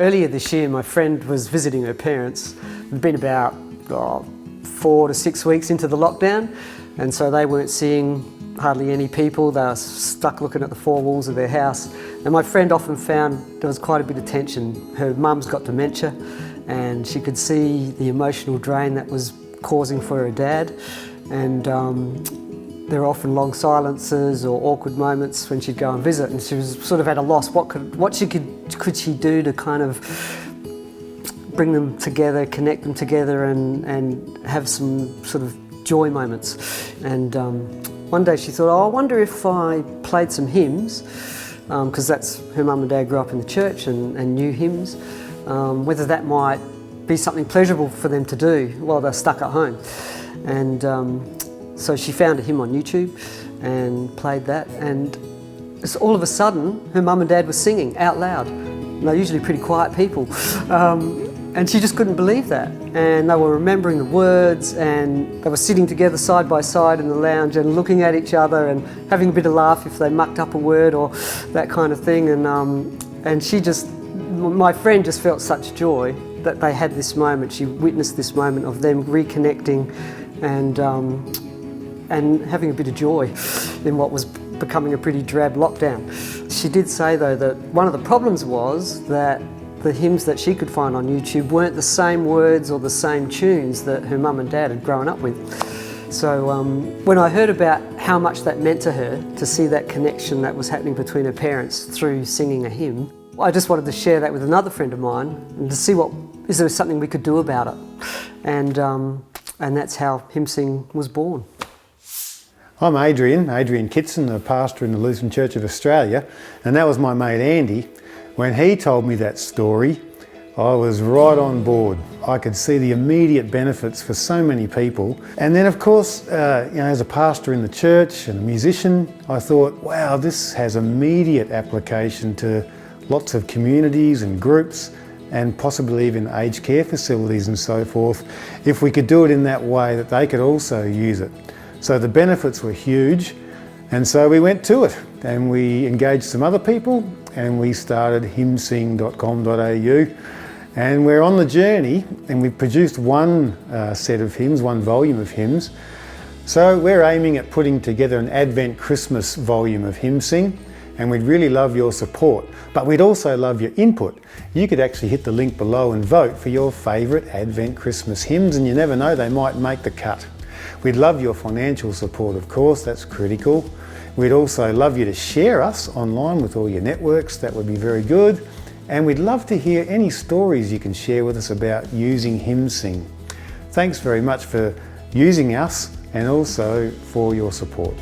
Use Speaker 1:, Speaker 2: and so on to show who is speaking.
Speaker 1: Earlier this year, my friend was visiting her parents. It'd been about 4 to 6 weeks into the lockdown, and so they weren't seeing hardly any people. They were stuck looking at the four walls of their house. And my friend often found there was quite a bit of tension. Her mum's got dementia, and she could see the emotional drain that was causing for her dad. And there were often long silences or awkward moments when she'd go and visit, and she was sort of at a loss. What could she do to kind of bring them together, connect them together, and have some sort of joy moments. And one day she thought, I wonder if I played some hymns, because that's her mum and dad grew up in the church and knew hymns, whether that might be something pleasurable for them to do while they're stuck at home. And so she found a hymn on YouTube and played that, and all of a sudden her mum and dad were singing out loud. And they're usually pretty quiet people, and she just couldn't believe that. And they were remembering the words, and they were sitting together side by side in the lounge and looking at each other and having a bit of laugh if they mucked up a word or that kind of thing. And she just, my friend just felt such joy that they had this moment. She witnessed this moment of them reconnecting and having a bit of joy in what was becoming a pretty drab lockdown. She did say though that one of the problems was that the hymns that she could find on YouTube weren't the same words or the same tunes that her mum and dad had grown up with. So when I heard about how much that meant to her, to see that connection that was happening between her parents through singing a hymn, I just wanted to share that with another friend of mine and to see is there something we could do about it. And that's how Hymnsing was born.
Speaker 2: I'm Adrian Kitson, a pastor in the Lutheran Church of Australia, and that was my mate Andy. When he told me that story, I was right on board. I could see the immediate benefits for so many people. And then of course, as a pastor in the church and a musician, I thought, wow, this has immediate application to lots of communities and groups, and possibly even aged care facilities and so forth, if we could do it in that way that they could also use it. So the benefits were huge, and so we went to it and we engaged some other people and we started hymnsing.com.au, and we're on the journey, and we've produced one set of hymns, one volume of hymns. So we're aiming at putting together an Advent Christmas volume of Hymnsing, and we'd really love your support, but we'd also love your input. You could actually hit the link below and vote for your favourite Advent Christmas hymns, and you never know, they might make the cut. We'd love your financial support, of course, that's critical. We'd also love you to share us online with all your networks, that would be very good. And we'd love to hear any stories you can share with us about using Hymnsing. Thanks very much for using us and also for your support.